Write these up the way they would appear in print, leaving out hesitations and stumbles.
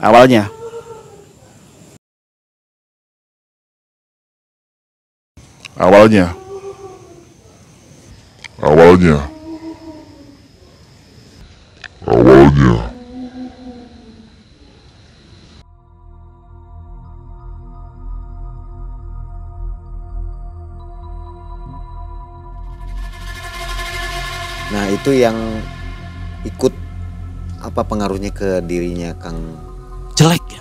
Awalnya, Awalnya, awalnya, awalnya. Nah, itu yang ikut apa pengaruhnya ke dirinya Kang? jelek ya.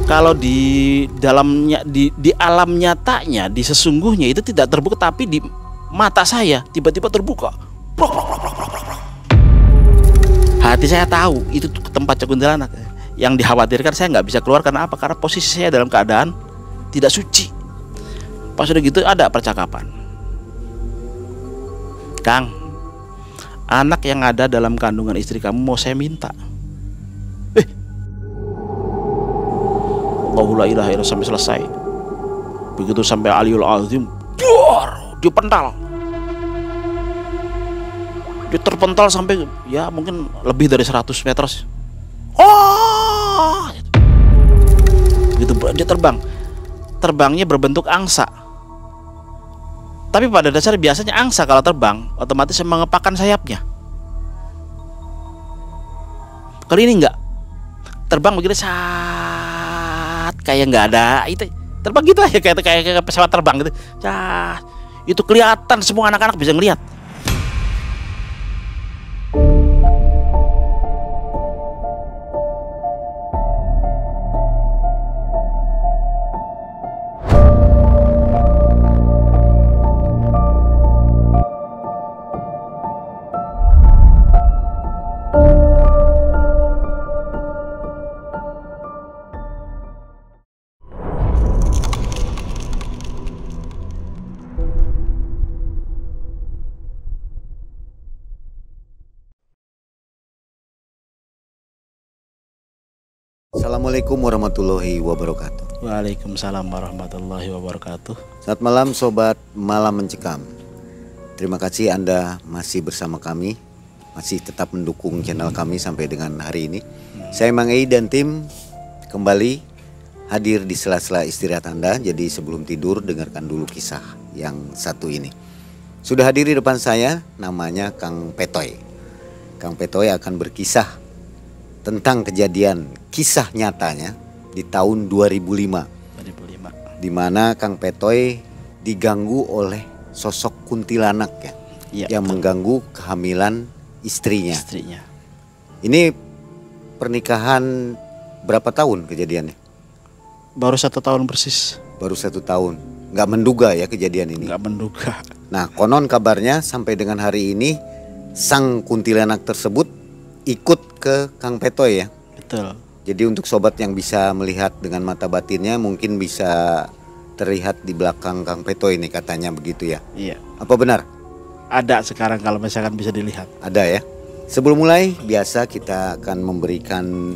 Kalau di dalamnya, di alam nyatanya, di sesungguhnya itu tidak terbuka, tapi di mata saya tiba-tiba terbuka. Prok, prok, prok, prok, prok, prok. Hati saya tahu itu tempat kuntilanak. Yang dikhawatirkan saya nggak bisa keluar karena apa? Karena posisi saya dalam keadaan tidak suci. Pas udah gitu ada percakapan. Kang, anak yang ada dalam kandungan istri kamu mau saya minta. Allahu la ilaha illallah sampai selesai. Begitu sampai Aliyul Azim, dia pental. Dia terpental sampai ya mungkin lebih dari 100 meter. Oh, gitu dia terbang. Terbangnya berbentuk angsa. Tapi pada dasarnya biasanya angsa kalau terbang otomatis mengepakkan sayapnya. Kali ini enggak. Terbang begitu saat kayak nggak ada itu terbang gitu aja kayak pesawat terbang gitu. Itu kelihatan semua anak-anak bisa ngelihat. Assalamualaikum warahmatullahi wabarakatuh. Waalaikumsalam warahmatullahi wabarakatuh. Selamat malam sobat Malam Mencekam. Terima kasih Anda masih bersama kami, masih tetap mendukung channel kami sampai dengan hari ini. Saya Mang Ei dan tim kembali hadir di sela-sela istirahat Anda. Jadi sebelum tidur dengarkan dulu kisah yang satu ini. Sudah hadir di depan saya, namanya Kang Petoy. Kang Petoy akan berkisah tentang kejadian kisah nyatanya di tahun 2005. Di mana Kang Petoy diganggu oleh sosok kuntilanak yang mengganggu kehamilan istrinya. Ini pernikahan berapa tahun kejadiannya? Baru 1 tahun persis. Baru 1 tahun. Nggak menduga ya kejadian ini? Nggak menduga. Nah, konon kabarnya sampai dengan hari ini sang kuntilanak tersebut ikut ke Kang Petoy ya. Betul. Jadi untuk sobat yang bisa melihat dengan mata batinnya mungkin bisa terlihat di belakang Kang Petoy ini katanya begitu ya. Iya. Apa benar? Ada sekarang kalau misalkan bisa dilihat. Ada ya. Sebelum mulai biasa kita akan memberikan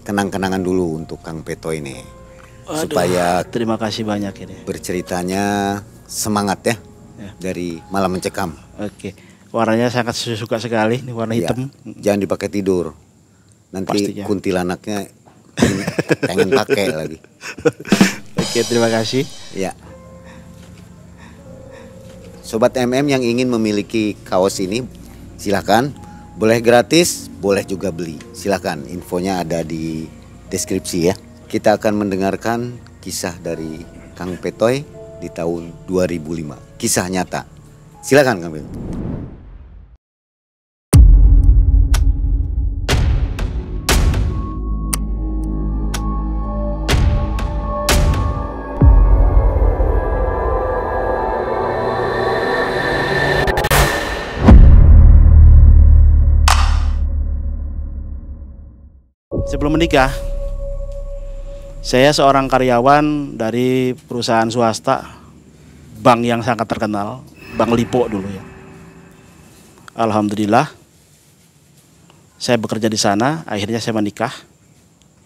kenang-kenangan dulu untuk Kang Petoy ini. Aduh, supaya terima kasih banyak ini. Berceritanya semangat ya. Dari Malam Mencekam. Oke. Warnanya sangat suka sekali, ini warna hitam. Jangan dipakai tidur. Nanti pastinya kuntilanaknya pengen pakai lagi. Oke, terima kasih. Ya. Sobat MM yang ingin memiliki kaos ini silakan. Boleh gratis, boleh juga beli. Silakan, infonya ada di deskripsi ya. Kita akan mendengarkan kisah dari Kang Petoy di tahun 2005. Kisah nyata. Silakan Kang Petoy. Sebelum menikah, saya seorang karyawan dari perusahaan swasta, bank yang sangat terkenal, Bank Lipo dulu ya. Alhamdulillah, saya bekerja di sana, akhirnya saya menikah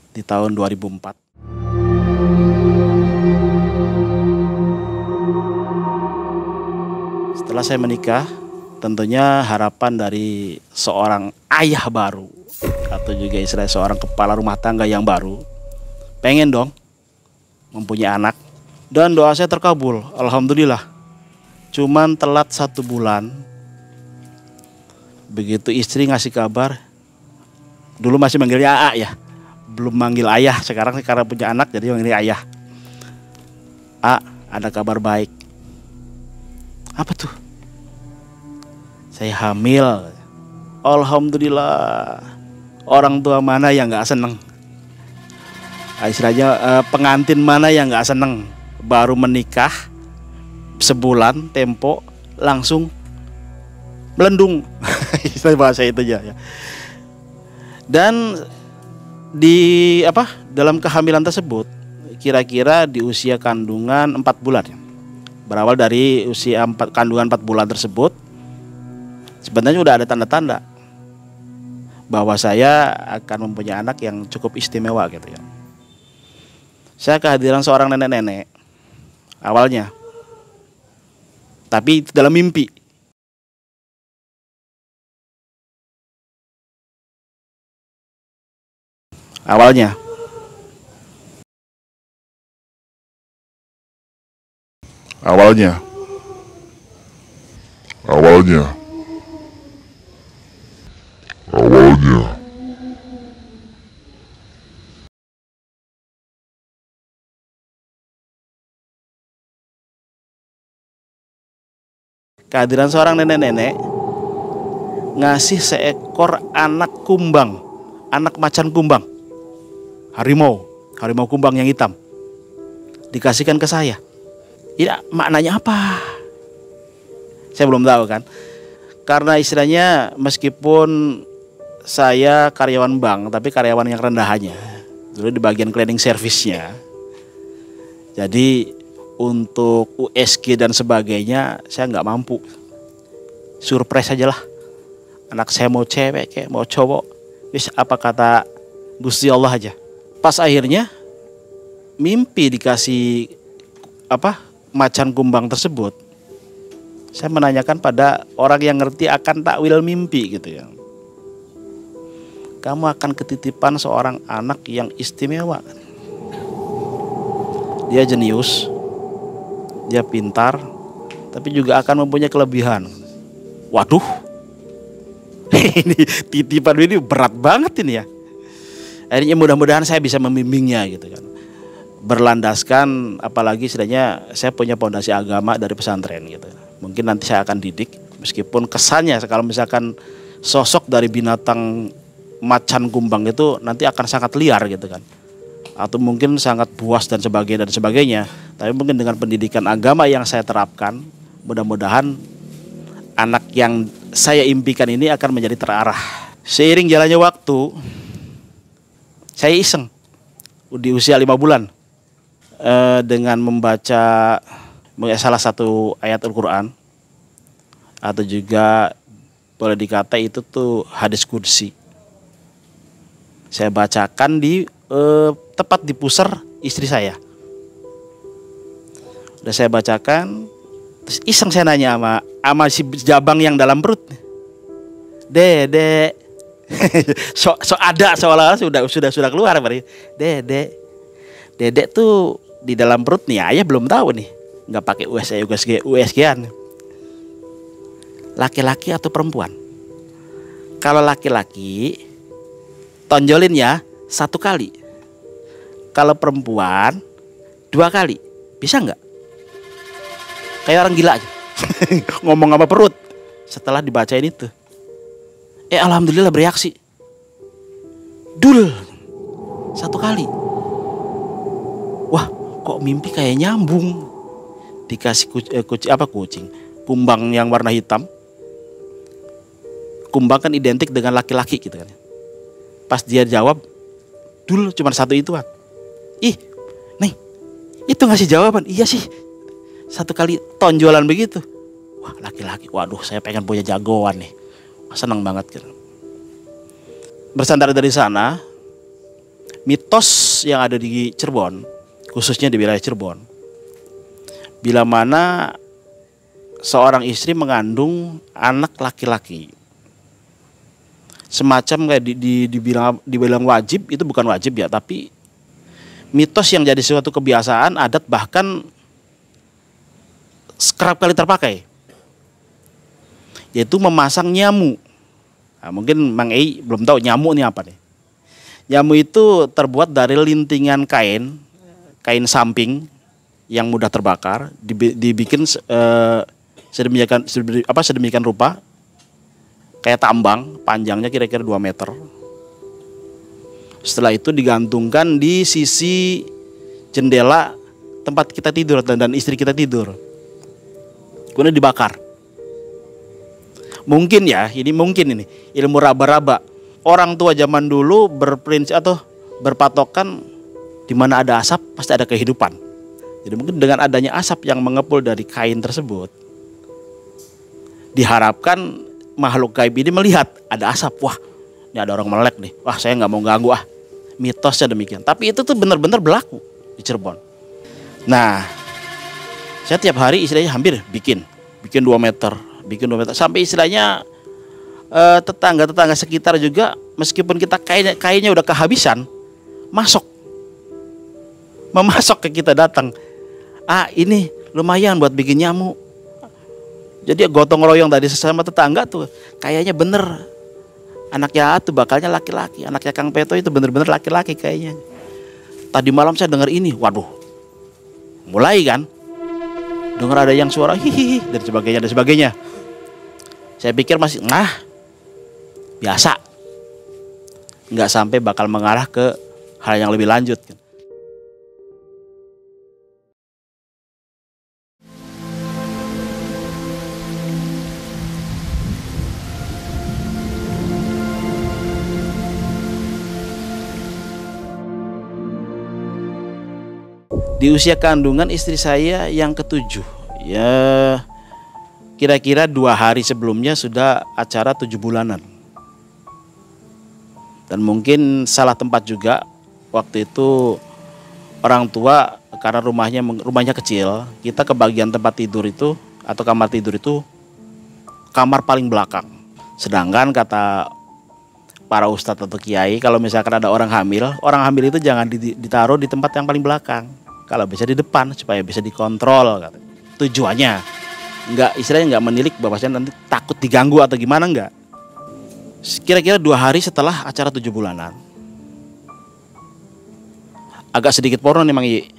di tahun 2004. Setelah saya menikah, tentunya harapan dari seorang ayah baru, atau juga istilah seorang kepala rumah tangga yang baru, pengen dong mempunyai anak. Dan doa saya terkabul, alhamdulillah. Cuman telat 1 bulan. Begitu istri ngasih kabar, dulu masih manggilnya AA ya, belum manggil ayah. Sekarang karena punya anak jadi manggilnya ayah. A, ada kabar baik. Apa tuh? Saya hamil. Alhamdulillah. Orang tua mana yang gak seneng? Istilahnya pengantin mana yang gak seneng? Baru menikah sebulan tempo langsung melendung. Istilah bahasa itu aja ya. Dan dalam kehamilan tersebut kira-kira di usia kandungan 4 bulan ya. Berawal dari usia kandungan 4 bulan tersebut, sebenarnya udah ada tanda-tanda bahwa saya akan mempunyai anak yang cukup istimewa gitu ya. Saya kehadiran seorang nenek-nenek awalnya, tapi dalam mimpi. Awalnya Awalnya. kehadiran seorang nenek-nenek ngasih seekor anak kumbang, anak macan kumbang, harimau kumbang yang hitam, dikasihkan ke saya. Ya, maknanya apa? Saya belum tahu kan. Karena istilahnya meskipun saya karyawan bank, tapi karyawan yang rendahannya, dulu di bagian cleaning service-nya. Jadi untuk USG dan sebagainya saya nggak mampu. Surprise aja lah. Anak saya mau cewek kayak mau cowok, wis apa kata Gusti Allah aja. Pas akhirnya mimpi dikasih macan kumbang tersebut, saya menanyakan pada orang yang ngerti akan takwil mimpi gitu ya. Kamu akan ketitipan seorang anak yang istimewa. Dia jenius, dia pintar, tapi juga akan mempunyai kelebihan. Waduh, ini titipan ini berat banget ini ya. Akhirnya mudah-mudahan saya bisa membimbingnya gitu kan. Berlandaskan apalagi istilahnya saya punya pondasi agama dari pesantren gitu. Mungkin nanti saya akan didik, meskipun kesannya kalau misalkan sosok dari binatang macan kumbang itu nanti akan sangat liar gitu kan, atau mungkin sangat buas dan sebagainya. Tapi mungkin dengan pendidikan agama yang saya terapkan, mudah-mudahan anak yang saya impikan ini akan menjadi terarah. Seiring jalannya waktu, saya iseng di usia 5 bulan dengan membaca salah satu ayat Al-Quran, atau juga boleh dikata itu tuh hadis qudsi. Saya bacakan di tepat di pusar istri saya. Udah saya bacakan, terus iseng saya nanya sama si jabang yang dalam perut. Dede. so ada seolah-olah sudah keluar berarti. Dede tuh di dalam perut nih ayah belum tahu nih. Nggak pakai USG-an. Laki-laki atau perempuan? Kalau laki-laki tonjolin ya 1 kali. Kalau perempuan 2 kali. Bisa nggak? Kayak orang gila aja. Ngomong apa perut. Setelah dibacain itu, alhamdulillah bereaksi. Dul 1 kali. Wah, kok mimpi kayak nyambung. Dikasih kucing, kumbang yang warna hitam. Kumbang kan identik dengan laki-laki gitu kan. Pas dia jawab, dul cuma 1 ituan. Ih, nih, itu ngasih jawaban. Iya sih, 1 kali tonjolan begitu. Wah, laki-laki. Waduh, saya pengen punya jagoan nih. Senang banget gitu. Bersandar dari sana, mitos yang ada di Cirebon, khususnya di wilayah Cirebon, bila mana seorang istri mengandung anak laki-laki, semacam kayak dibilang wajib, itu bukan wajib ya, tapi mitos yang jadi suatu kebiasaan, adat, bahkan kerap kali terpakai, yaitu memasang nyamu. Nah, mungkin Mang Ei belum tahu nyamu ini apa nih. Nyamu itu terbuat dari lintingan kain samping yang mudah terbakar, dibikin sedemikian rupa, kayak tambang, panjangnya kira-kira 2 meter. Setelah itu digantungkan di sisi jendela tempat kita tidur dan istri kita tidur. Kemudian dibakar. Mungkin ini ilmu raba-raba. Orang tua zaman dulu berprinsip atau berpatokan di mana ada asap pasti ada kehidupan. Jadi mungkin dengan adanya asap yang mengepul dari kain tersebut, diharapkan makhluk gaib ini melihat ada asap. Wah, ini ada orang melek nih. Wah, saya nggak mau ganggu ah. Mitosnya demikian. Tapi itu tuh benar-benar berlaku di Cirebon. Nah, saya tiap hari istilahnya hampir bikin 2 meter, sampai istilahnya tetangga-tetangga sekitar juga, meskipun kita kainnya udah kehabisan, memasok ke kita, datang. Ah, ini lumayan buat bikin nyamuk. Jadi gotong royong tadi sesama tetangga tuh, kayaknya bener anaknya tuh bakalnya laki-laki, anaknya Kang Peto itu bener-bener laki-laki kayaknya. Tadi malam saya dengar ini, waduh, mulai kan, dengar ada yang suara hihihi dan sebagainya. Saya pikir masih biasa, nggak sampai bakal mengarah ke hal yang lebih lanjut. Di usia kandungan istri saya yang ke-7, ya kira-kira 2 hari sebelumnya sudah acara 7 bulanan. Dan mungkin salah tempat juga, waktu itu orang tua karena rumahnya kecil, kita ke bagian tempat tidur itu atau kamar tidur itu kamar paling belakang. Sedangkan kata para ustadz atau kiai, kalau misalkan ada orang hamil itu jangan ditaruh di tempat yang paling belakang. Kalau bisa di depan supaya bisa dikontrol. Tujuannya istilahnya nggak menilik bahwasanya nanti takut diganggu atau gimana, enggak. Kira-kira 2 hari setelah acara 7 bulanan, agak sedikit porno nih Mang Yi.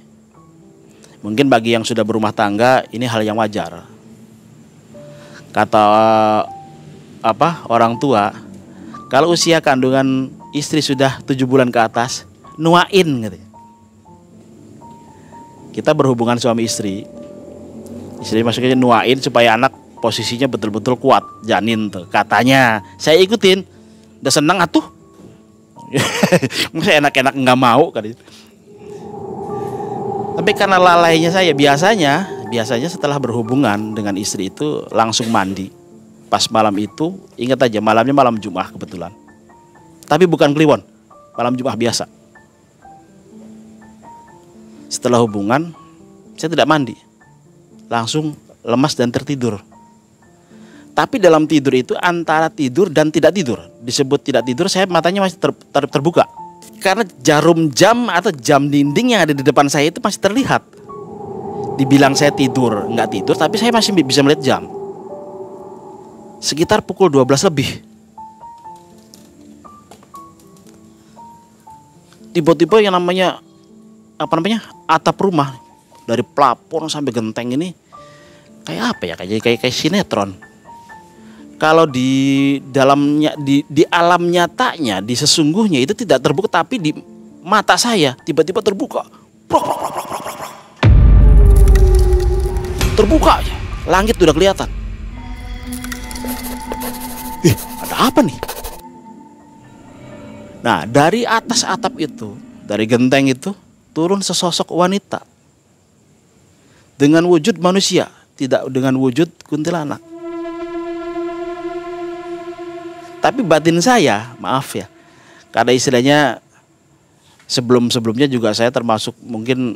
Mungkin bagi yang sudah berumah tangga ini hal yang wajar. Kata orang tua, kalau usia kandungan istri sudah 7 bulan ke atas, nuain gitu. Kita berhubungan suami istri maksudnya nuain supaya anak posisinya betul-betul kuat, janin tuh katanya. Saya ikutin, udah seneng atuh. Masa enak-enak nggak mau kan. Tapi karena lalainya saya, biasanya setelah berhubungan dengan istri itu langsung mandi. Pas malam itu, ingat aja malamnya malam Jumat kebetulan. Tapi bukan Kliwon, malam Jumat biasa. Setelah hubungan, saya tidak mandi, langsung lemas dan tertidur. Tapi dalam tidur itu antara tidur dan tidak tidur. Disebut tidak tidur, saya matanya masih terbuka. Karena jarum jam atau jam dinding yang ada di depan saya itu masih terlihat. Dibilang saya tidur, nggak tidur, tapi saya masih bisa melihat jam. Sekitar pukul 12 lebih. Tiba-tiba yang namanya atap rumah dari plafon sampai genteng ini kayak apa ya, kayak sinetron. Kalau di dalamnya di alam nyatanya, di sesungguhnya itu tidak terbuka, tapi di mata saya tiba-tiba terbuka. Terbuka ya, langit udah kelihatan. Ada apa nih? Nah, dari atas atap itu, dari genteng itu turun sesosok wanita dengan wujud manusia, tidak dengan wujud kuntilanak. Tapi batin saya, maaf ya, karena istilahnya sebelumnya juga saya termasuk mungkin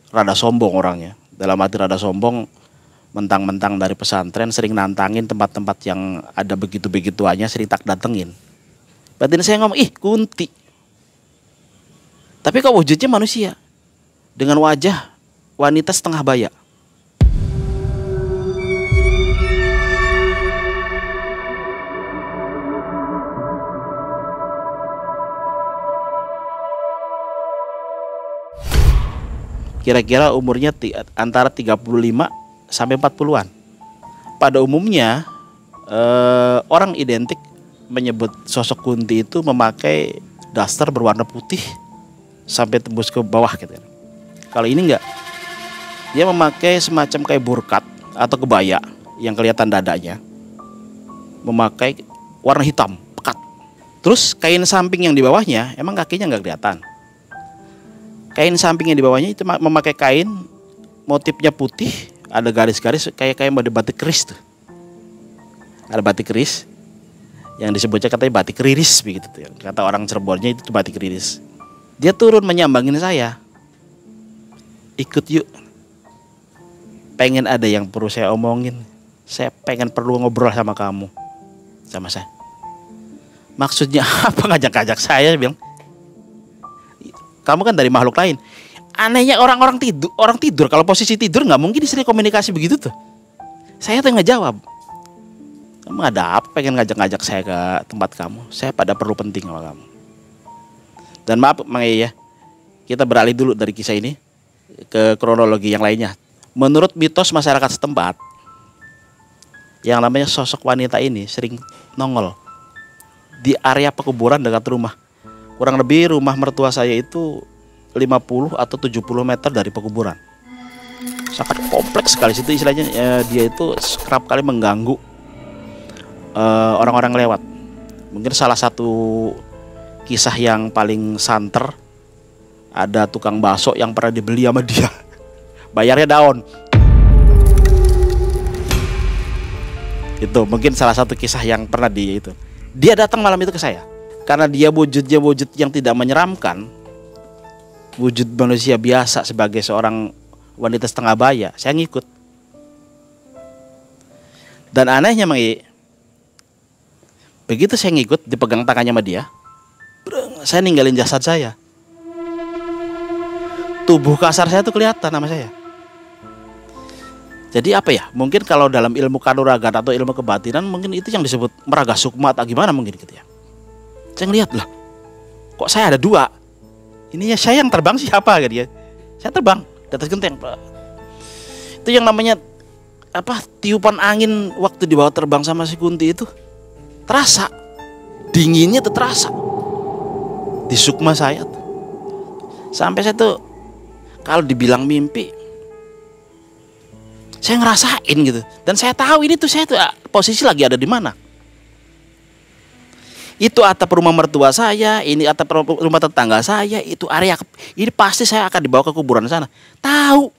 rada sombong orangnya. Dalam arti rada sombong, mentang-mentang dari pesantren sering nantangin tempat-tempat yang ada begitu-begituannya, sering tak datengin. Batin saya ngomong, ih Kunti. Tapi kok wujudnya manusia dengan wajah wanita setengah baya. Kira-kira umurnya antara 35 sampai 40-an. Pada umumnya orang identik menyebut sosok Kunti itu memakai daster berwarna putih sampai tembus ke bawah gitu. Kalau ini enggak. Dia memakai semacam kayak burkat atau kebaya yang kelihatan dadanya. Memakai warna hitam, pekat. Terus kain samping yang di bawahnya emang kakinya enggak kelihatan. Kain samping yang di bawahnya itu memakai kain motifnya putih, ada garis-garis kayak model batik keris tuh. Ada batik keris yang disebutnya katanya batik riris begitu tuh. Kata orang Cirebonnya itu batik riris. Dia turun menyambangin saya. Ikut yuk. Pengen ada yang perlu saya omongin. Saya pengen perlu ngobrol sama kamu. Sama saya. Maksudnya apa ngajak-ngajak saya bilang. Kamu kan dari makhluk lain. Anehnya orang tidur kalau posisi tidur nggak mungkin istilah komunikasi begitu tuh. Saya tuh nggak jawab. Kamu ada apa pengen ngajak-ngajak saya ke tempat kamu? Saya pada perlu penting sama kamu. Dan maaf Mang ya, kita beralih dulu dari kisah ini ke kronologi yang lainnya. Menurut mitos masyarakat setempat, yang namanya sosok wanita ini sering nongol di area pekuburan dekat rumah. Kurang lebih rumah mertua saya itu 50 atau 70 meter dari pekuburan. Sangat kompleks sekali situ istilahnya. Dia itu kerap kali mengganggu orang-orang lewat. Mungkin salah satu kisah yang paling santer, ada tukang bakso yang pernah dibeli sama dia. Bayarnya daun. Itu mungkin salah satu kisah yang pernah itu. Dia datang malam itu ke saya. Karena dia wujudnya wujud yang tidak menyeramkan, wujud manusia biasa sebagai seorang wanita setengah baya, saya ngikut. Dan anehnya Mang I, begitu saya ngikut, dipegang tangannya sama dia, saya ninggalin jasad saya. Tubuh kasar saya tuh kelihatan sama saya. Jadi apa ya? Mungkin kalau dalam ilmu kanuragan atau ilmu kebatinan, mungkin itu yang disebut meraga sukma atau gimana mungkin gitu ya. Saya ngeliat lah, kok saya ada dua. Ininya saya yang terbang siapa gitu ya. Saya terbang di atas genteng. Itu yang namanya apa? Tiupan angin waktu dibawa terbang sama si Kunti itu terasa. Dinginnya tuh terasa di sukma saya tuh. Sampai saya tuh kalau dibilang mimpi, saya ngerasain gitu. Dan saya tahu ini tuh saya tuh posisi lagi ada di mana. Itu atap rumah mertua saya, ini atap rumah tetangga saya, itu area ini pasti saya akan dibawa ke kuburan sana. Tahu.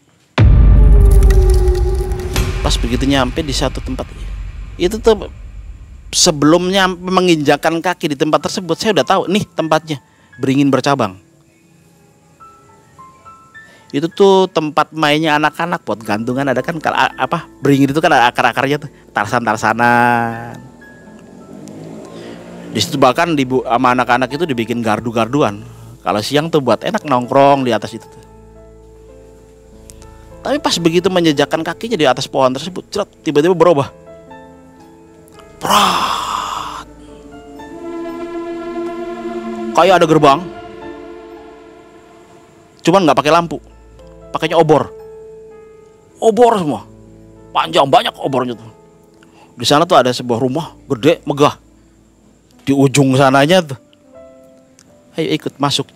Pas begitu nyampe di satu tempat, itu tuh sebelumnya menginjakan kaki di tempat tersebut, saya udah tahu nih tempatnya, beringin bercabang. Itu tuh tempat mainnya anak-anak buat gantungan, ada kan apa beringin itu kan ada akar-akarnya tuh, tarsan-tarsanan. Di situ bahkan sama anak-anak itu dibikin gardu-garduan. Kalau siang tuh buat enak nongkrong di atas itu tuh. Tapi pas begitu menjejakkan kakinya di atas pohon tersebut, tiba-tiba berubah. Prat. Kayak ada gerbang. Cuman nggak pakai lampu, pakainya obor. Obor semua. Panjang banyak obornya tuh. Di sana tuh ada sebuah rumah gede, megah. Di ujung sananya tuh. Ayo ikut masuk.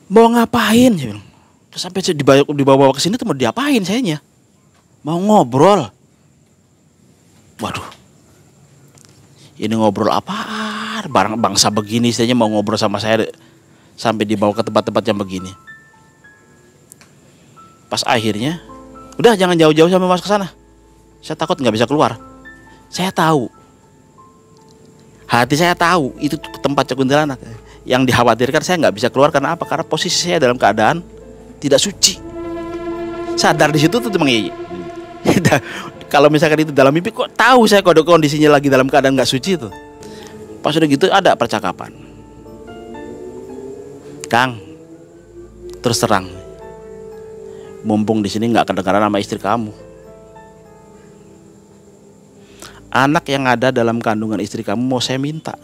Mau ngapain? Terus sampai dibawa ke sini tuh mau diapain sayanya? Mau ngobrol. Waduh. Ini ngobrol apaan? Barang bangsa begini sayanya mau ngobrol sama saya sampai dibawa ke tempat-tempat yang begini. Pas akhirnya, udah jangan jauh-jauh sampai masuk ke sana. Saya takut nggak bisa keluar. Saya tahu. Hati saya tahu itu tempat kuntilanak. Yang dikhawatirkan saya nggak bisa keluar karena apa? Karena posisi saya dalam keadaan tidak suci. Sadar di situ tuh Mang Yeye. Kalau misalkan itu dalam mimpi, kok tahu saya kode kondisinya lagi dalam keadaan nggak suci itu. Pas udah gitu ada percakapan. Kang, terus terang, mumpung di sini nggak kedengaran sama istri kamu, anak yang ada dalam kandungan istri kamu mau saya minta.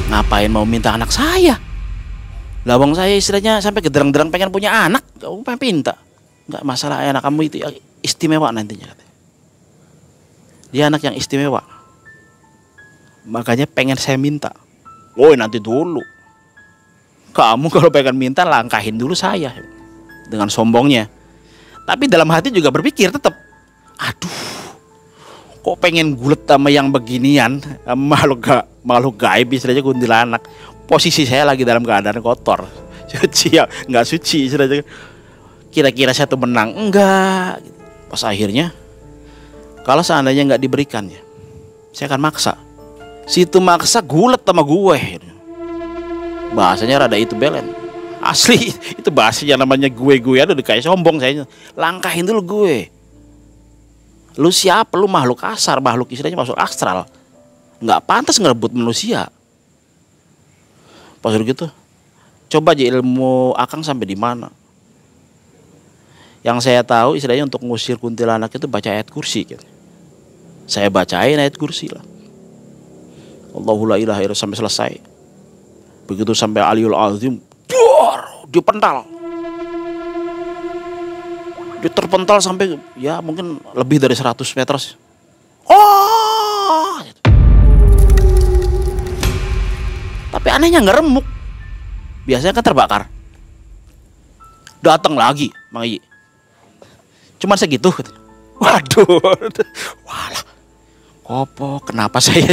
Ngapain mau minta anak saya? Lawang saya istilahnya sampai gederang-derang pengen punya anak, kamu pengen minta. Nggak masalah, anak kamu itu istimewa nantinya. Dia anak yang istimewa, makanya pengen saya minta. Woi, nanti dulu. Kamu kalau pengen minta langkahin dulu saya, dengan sombongnya. Tapi dalam hati juga berpikir tetap, aduh, kok pengen gulet sama yang beginian, makhluk gaib istilahnya kuntilanak. Posisi saya lagi dalam keadaan kotor, suci ya nggak suci istilahnya. Kira-kira saya tuh menang enggak? Pas akhirnya, kalau seandainya nggak diberikan ya, saya akan maksa. Situ maksa gulet sama gue. Bahasanya rada itu belen. Asli itu bahasanya namanya gue ada kayak sombong saya. Langkahin dulu gue. Lu siapa? Lu makhluk kasar, makhluk istilahnya masuk astral. Nggak pantas ngerebut manusia. Pas gitu, coba aja ilmu Akang sampai di mana. Yang saya tahu istilahnya untuk ngusir kuntilanak itu baca ayat kursi gitu. Saya bacain ayat kursi lah. Allahu la ilaha illallah sampai selesai. Begitu sampai Aliyul Azim, dia pental. Dia terpental sampai ya mungkin lebih dari 100 meter. Oh! Tapi anehnya nggak remuk. Biasanya kan terbakar. Datang lagi, Mang Iyi. Cuman segitu. Waduh. Walah. Kopo, kenapa saya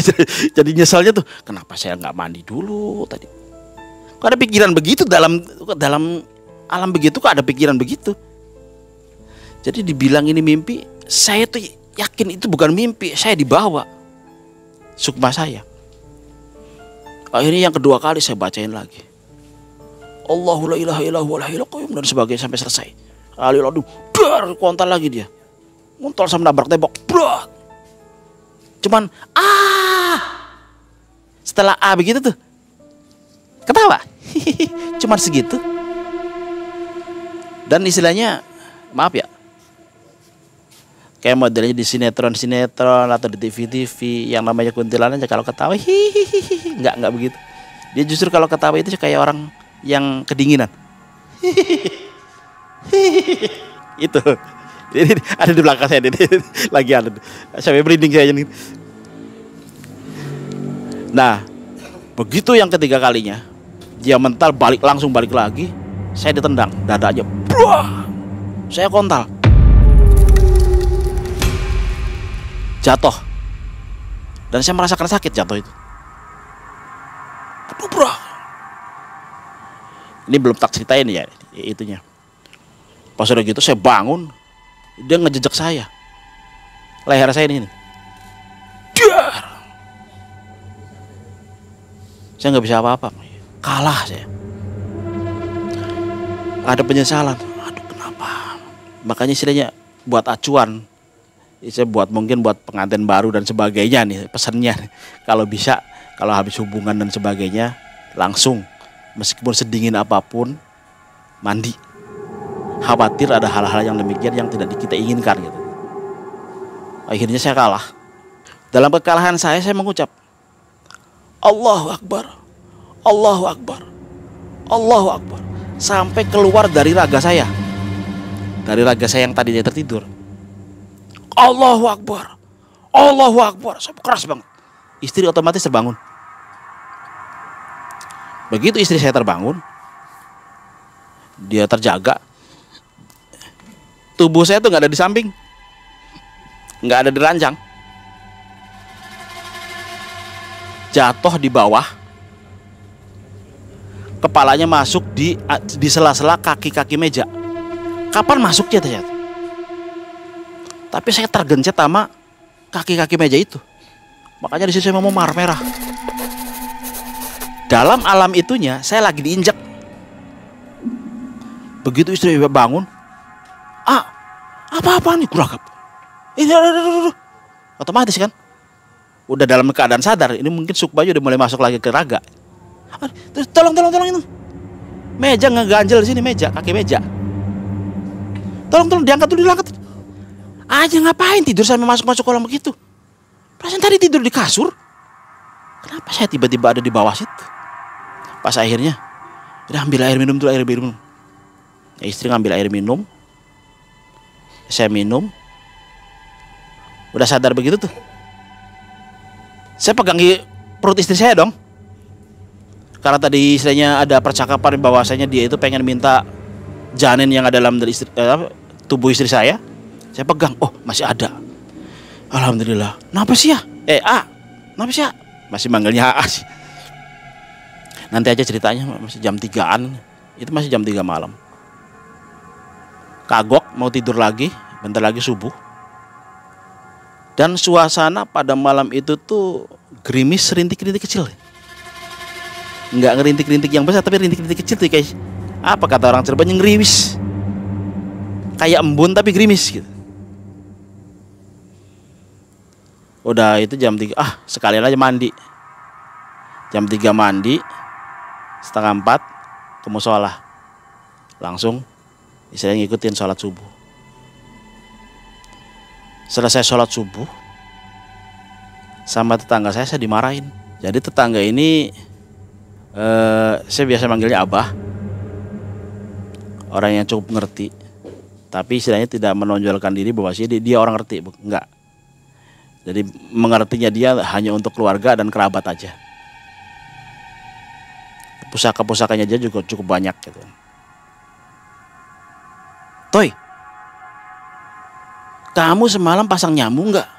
jadi nyesalnya tuh? Kenapa saya nggak mandi dulu tadi? Kok ada pikiran begitu dalam alam begitu? Kok ada pikiran begitu? Jadi dibilang ini mimpi, saya tuh yakin itu bukan mimpi. Saya dibawa sukma saya. Akhirnya yang kedua kali saya bacain lagi. Allahu la ilaha illallah wa la ilaha qayyum dan sebagainya sampai selesai. Aduh, dar kontal lagi dia. Montol sama nabrak tembok. Brat. Cuman setelah begitu tuh ketawa. Cuman segitu. Dan istilahnya maaf ya, kayak modelnya di sinetron atau di TV yang namanya kuntilanak kalau ketawa hihihi, nggak begitu. Dia justru kalau ketawa itu kayak orang yang kedinginan. Itu. Ini ada di belakang saya ini lagi ada. Sampai merinding saya ini. Nah, begitu yang ketiga kalinya, dia mental langsung balik lagi. Saya ditendang dadanya. Buah! Saya kontal. Jatuh. Dan saya merasakan sakit jatuh itu. Aduh, bro. Ini belum tak ceritain ya itunya. Pas udah gitu saya bangun. Dia ngejejak saya. Leher saya ini. Dar. Saya nggak bisa apa-apa. Kalah saya. Ada penyesalan. Aduh, kenapa? Makanya istilahnya buat acuan. Saya mungkin buat pengantin baru dan sebagainya nih pesannya. Kalau bisa, kalau habis hubungan dan sebagainya, langsung meskipun sedingin apapun mandi. Khawatir ada hal-hal yang demikian yang tidak kita inginkan gitu. Akhirnya saya kalah. Dalam kekalahan saya mengucap Allahu Akbar, Allahu Akbar, Allahu Akbar, sampai keluar dari raga saya. Dari raga saya yang tadinya tertidur. Allahu Akbar, Allahu Akbar, sampai keras banget. Istri otomatis terbangun. Begitu istri saya terbangun, dia terjaga. Tubuh saya tuh nggak ada di samping, nggak ada di ranjang, jatuh di bawah, kepalanya masuk di sela-sela kaki-kaki meja. Kapan masuknya ternyata? Tapi saya tergencet sama kaki-kaki meja itu, makanya di situ saya mau merah. Dalam alam itunya saya lagi diinjak. Begitu istri bangun, apa-apaan nih kuragap? Ini otomatis kan? udah dalam keadaan sadar, ini mungkin sukma udah mulai masuk lagi ke raga. Terus tolong itu. Meja ngeganjel di sini, meja, kaki meja. Tolong diangkat dulu, diangkat. Aja ngapain tidur sampai masuk kolam begitu? Perasaan tadi tidur di kasur. Kenapa saya tiba-tiba ada di bawah situ? Pas akhirnya, udah ambil air minum dulu, air minum. Ya, istri ngambil air minum. Saya minum. Udah sadar begitu tuh. Saya pegang perut istri saya dong. Karena tadi istilahnya ada percakapan bahwasanya dia itu pengen minta janin yang ada dalam tubuh istri saya. Saya pegang, oh masih ada. Alhamdulillah. Kenapa sih ya? Kenapa sih ya? Masih manggilnya A sih. Nanti aja ceritanya, masih jam 3-an. Itu masih jam 3 malam. Kagok mau tidur lagi, bentar lagi subuh. Dan suasana pada malam itu tuh gerimis, rintik-rintik kecil. Nggak ngerintik-rintik yang besar, tapi rintik-rintik kecil tuh kayak apa kata orang Cirebon, yang gerimis. Kayak embun tapi gerimis gitu. Udah itu jam 3, sekalian aja mandi. Jam 3 mandi, setengah 4 ke musola. Langsung istilahnya ngikutin sholat subuh. Selesai sholat subuh, sama tetangga saya dimarahin. Jadi tetangga ini saya biasa manggilnya Abah. Orang yang cukup ngerti, tapi istilahnya tidak menonjolkan diri bahwa dia orang ngerti, enggak. Jadi mengertinya dia hanya untuk keluarga dan kerabat aja. Pusaka-pusakanya dia juga cukup banyak gitu. Toy, kamu semalam pasang nyamuk enggak?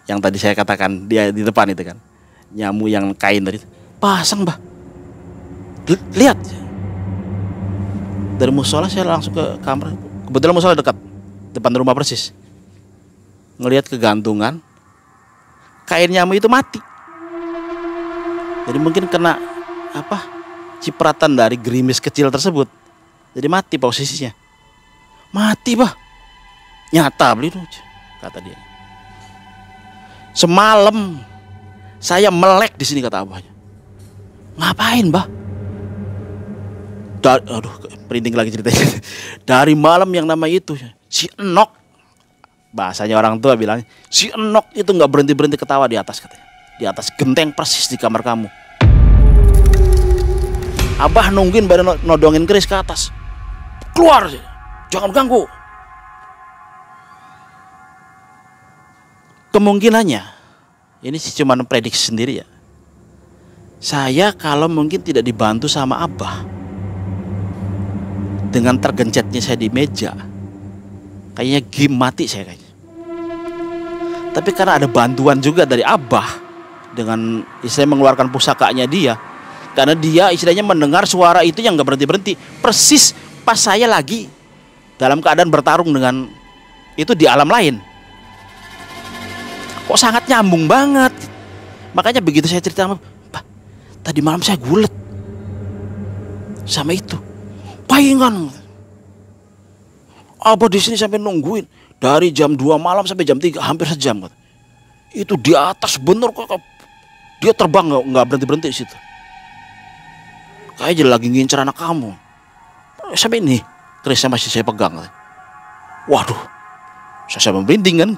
Yang tadi saya katakan dia di depan itu kan, nyamuk yang kain tadi. Pasang, Mbah. Lihat. Dari musola saya langsung ke kamar. Kebetulan musola dekat, depan rumah persis. Ngelihat kegantungan, kain nyamuk itu mati. Jadi mungkin kena cipratan dari gerimis kecil tersebut. Jadi mati posisinya. Mati, Bah. Nyata beli itu, kata dia. Semalam saya melek di sini, kata abahnya. Ngapain, Bah? Perinting lagi ceritanya. Dari malam yang nama itu si Enok, bahasanya orang tua bilangnya, si Enok itu nggak berhenti ketawa di atas, katanya. Di atas genteng persis di kamar kamu. Abah nungguin badan nodongin keris ke atas. Keluar, jangan ganggu. Kemungkinannya, ini sih cuma prediksi sendiri ya. Saya kalau mungkin tidak dibantu sama Abah, dengan tergencetnya saya di meja, kayaknya game mati saya kayaknya. Tapi karena ada bantuan juga dari Abah, dengan istilahnya mengeluarkan pusakanya dia, karena dia istilahnya mendengar suara itu yang gak berhenti persis pas saya lagi dalam keadaan bertarung dengan itu di alam lain. Kok sangat nyambung banget. Makanya begitu saya cerita sama Pak, tadi malam saya gulet sama itu paingan. Abah di sini sampai nungguin dari jam 2 malam sampai jam 3, hampir sejam. Itu di atas bener kok, dia terbang nggak berhenti di situ. Kayaknya lagi ngincer anak kamu. Sampai ini kerisnya masih saya pegang. Waduh, saya merinding kan.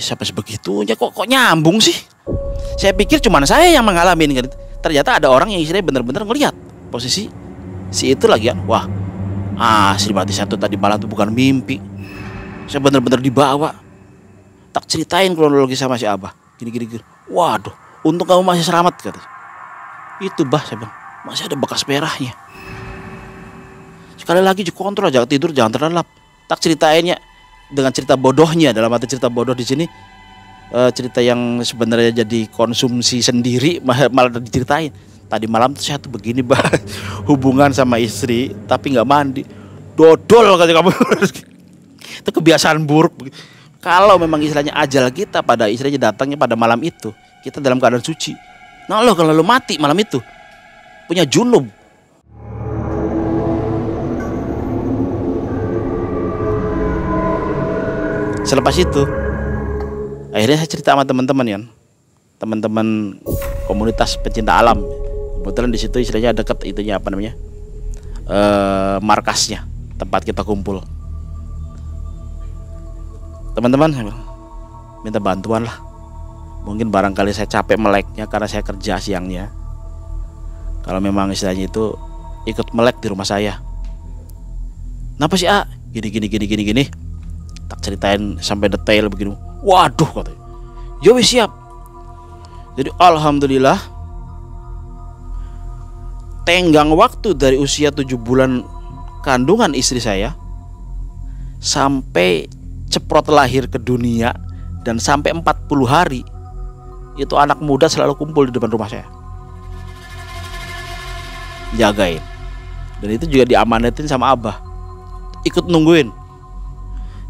Sampai sebegitunya kok nyambung sih. Saya pikir cuma saya yang mengalami kan. Ternyata ada orang yang istilahnya benar-benar ngelihat posisi si itu lagi kan. Wah, asli berarti satu tadi malam itu bukan mimpi. Saya benar-benar dibawa. Tak ceritain kronologi sama si Abah. Gini. Waduh, untung kamu masih selamat, kata. Itu Bah, saya bilang, masih ada bekas merahnya. Sekali lagi dikontrol, jangan tidur, jangan terlelap. Tak ceritainnya dengan cerita bodohnya, dalam arti cerita bodoh di sini cerita yang sebenarnya jadi konsumsi sendiri malah diceritain. Tadi malam tuh saya tuh begini, Bah, hubungan sama istri tapi nggak mandi, dodol kata kamu. Itu kebiasaan buruk. Kalau memang istilahnya ajal kita pada istilahnya datangnya pada malam itu, kita dalam keadaan suci. Nah lo kalau lo mati malam itu punya junub. Selepas itu Akhirnya saya cerita sama teman-teman kan, teman-teman komunitas pecinta alam. Kebetulan di situ istilahnya dekat itunya apa namanya, markasnya, tempat kita kumpul. Teman-teman, minta bantuan lah. Mungkin barangkali saya capek meleknya karena saya kerja siangnya. Kalau memang istilahnya itu ikut melek di rumah saya. Kenapa sih gini. Tak ceritain sampai detail begini. Waduh katanya. Ya wis siap. Jadi alhamdulillah, tenggang waktu dari usia 7 bulan kandungan istri saya sampai ceprot lahir ke dunia dan sampai 40 hari itu anak muda selalu kumpul di depan rumah saya, jagain. Dan itu juga diamanatin sama abah, ikut nungguin.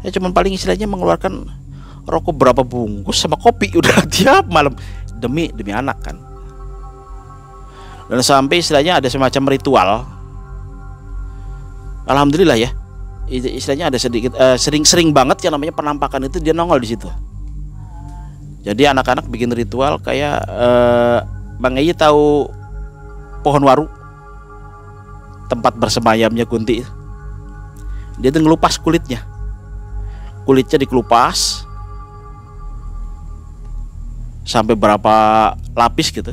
Ya cuman paling istilahnya mengeluarkan rokok berapa bungkus sama kopi udah tiap malam demi anak kan. Dan sampai istilahnya ada semacam ritual. Alhamdulillah ya, istilahnya ada sedikit sering banget yang namanya penampakan itu dia nongol di situ. Jadi anak-anak bikin ritual kayak Bang Eyi tahu pohon waru, tempat bersemayamnya Kunti. Dia tuh ngelupas kulitnya dikelupas sampai berapa lapis gitu,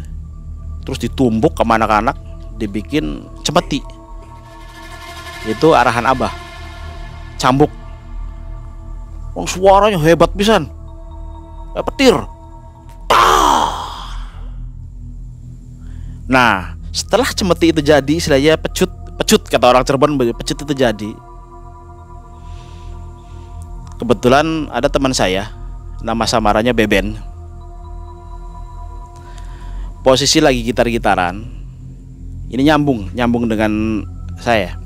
terus ditumbuk sama anak-anak, dibikin cemeti. Itu arahan abah, cambuk. Suaranya hebat pisan, petir. Nah setelah cemeti itu jadi, istilahnya pecut kata orang Cirebon, pecut itu jadi. Kebetulan ada teman saya, nama samarannya Beben. Posisi lagi gitar-gitaran. Ini nyambung dengan saya.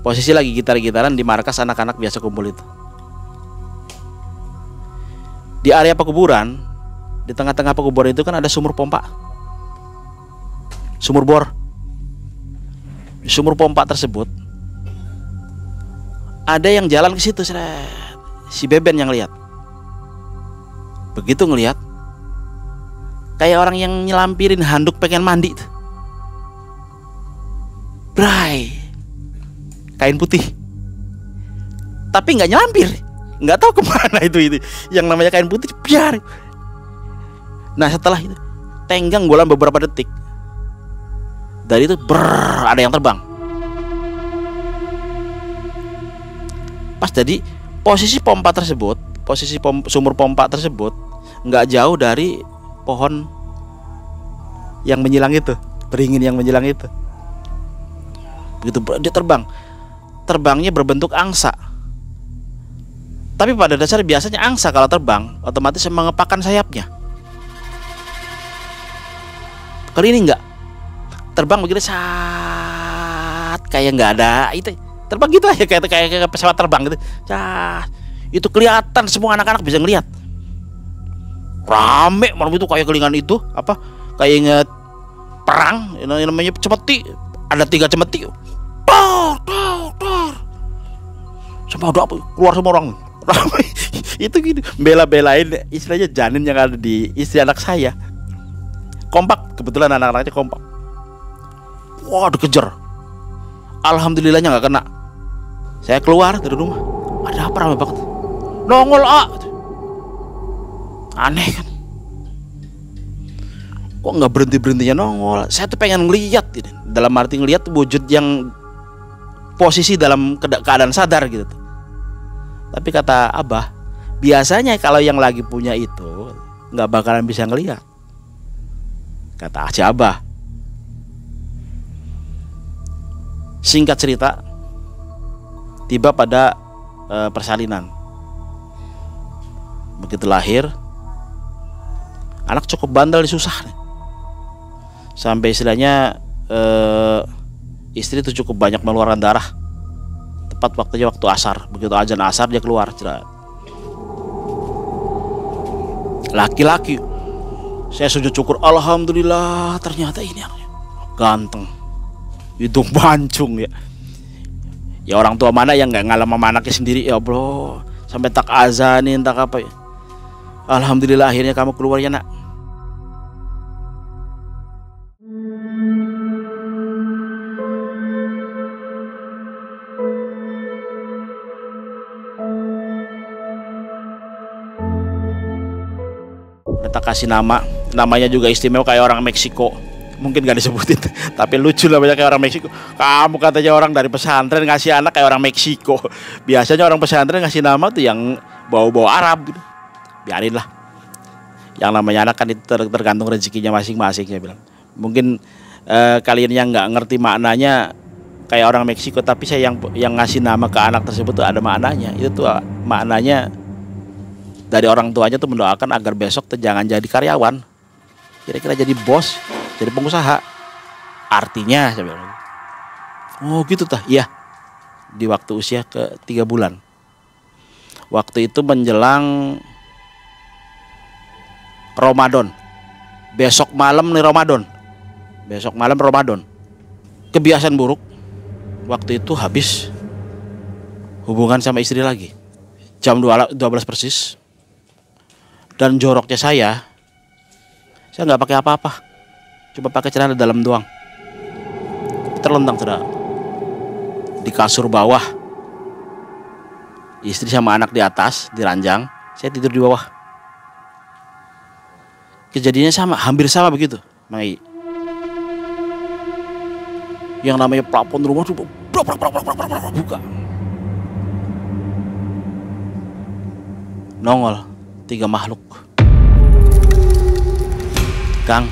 Posisi lagi gitar-gitaran di markas anak-anak biasa kumpul itu. Di area pekuburan, di tengah-tengah pekuburan itu kan ada sumur pompa, sumur bor. Di sumur pompa tersebut ada yang jalan ke situ. Si Beben yang lihat. Begitu ngelihat, kayak orang yang nyelampirin handuk pengen mandi tuh. Bray, kain putih, tapi nggak nyelampir, nggak tahu kemana itu yang namanya kain putih biar. Nah setelah itu tenggang bola beberapa detik, dari itu ada yang terbang. Pas jadi posisi pompa tersebut, sumur pompa tersebut nggak jauh dari pohon yang menyilang itu, beringin yang menyilang itu. Begitu dia terbangnya berbentuk angsa. Tapi pada dasar biasanya angsa kalau terbang otomatis mengepakkan sayapnya. Kali ini enggak, terbang begitu saat kayak nggak ada itu, terbang gitu aja kayak pesawat terbang gitu. Itu kelihatan, semua anak-anak bisa ngelihat. Rame malam itu kayak kelingan itu apa? Kayak inget perang, yang namanya cemeti. Ada 3 cemeti. Sampai ada apa? Keluar semua orang. Itu gitu, bela-belain istilahnya janin yang ada di istri anak saya. Kompak, kebetulan anak-anaknya kompak. Wah, dikejar. Alhamdulillahnya nggak kena. Saya keluar dari rumah, ada apa ramai banget? Nongol aneh kan? Kok nggak berhentinya nongol? Saya tuh pengen ngeliat, gitu. Dalam arti ngeliat wujud yang posisi dalam keadaan sadar gitu. Tapi kata abah, biasanya kalau yang lagi punya itu nggak bakalan bisa ngeliat. Kata si abah. Singkat cerita, tiba pada persalinan. Begitu lahir, anak cukup bandel, susah nih. Sampai istilahnya istri itu cukup banyak mengeluarkan darah. Tepat waktunya waktu asar. Begitu azan asar dia keluar. Laki-laki. Saya sujud syukur, alhamdulillah ternyata ini anaknya ganteng, hidung mancung ya. Ya orang tua mana yang nggak ngalam sama anaknya sendiri ya bro, sampai tak azanin tak apa ya. Alhamdulillah akhirnya kamu keluar ya nak. Kita kasih nama, namanya juga istimewa kayak orang Meksiko. Mungkin gak disebutin, tapi lucu lah, banyak kayak orang Meksiko. Kamu katanya orang dari pesantren ngasih anak kayak orang Meksiko. Biasanya orang pesantren ngasih nama tuh yang bau-bau Arab gitu. Biarin lah. Yang namanya anak kan itu tergantung rezekinya masing-masing, saya bilang. Mungkin kalian yang nggak ngerti maknanya kayak orang Meksiko, tapi saya yang ngasih nama ke anak tersebut tuh ada maknanya. Itu tuh maknanya dari orang tuanya tuh mendoakan agar besok tuh jangan jadi karyawan, kira-kira jadi bos, jadi pengusaha. Artinya saya bilang, oh gitu tah, iya. Di waktu usia ke 3 bulan. Waktu itu menjelang Ramadan. Besok malam nih Ramadan. Besok malam Ramadan. Kebiasaan buruk. Waktu itu habis hubungan sama istri lagi. Jam 12 persis. Dan joroknya saya nggak pakai apa-apa, cuma pakai celana dalam doang. Terlentang sudah di kasur bawah, istri sama anak di atas di ranjang, saya tidur di bawah. Kejadiannya sama, hampir sama begitu, Mang I. Yang namanya plafon rumah tuh buka, nongol 3 makhluk. Kang,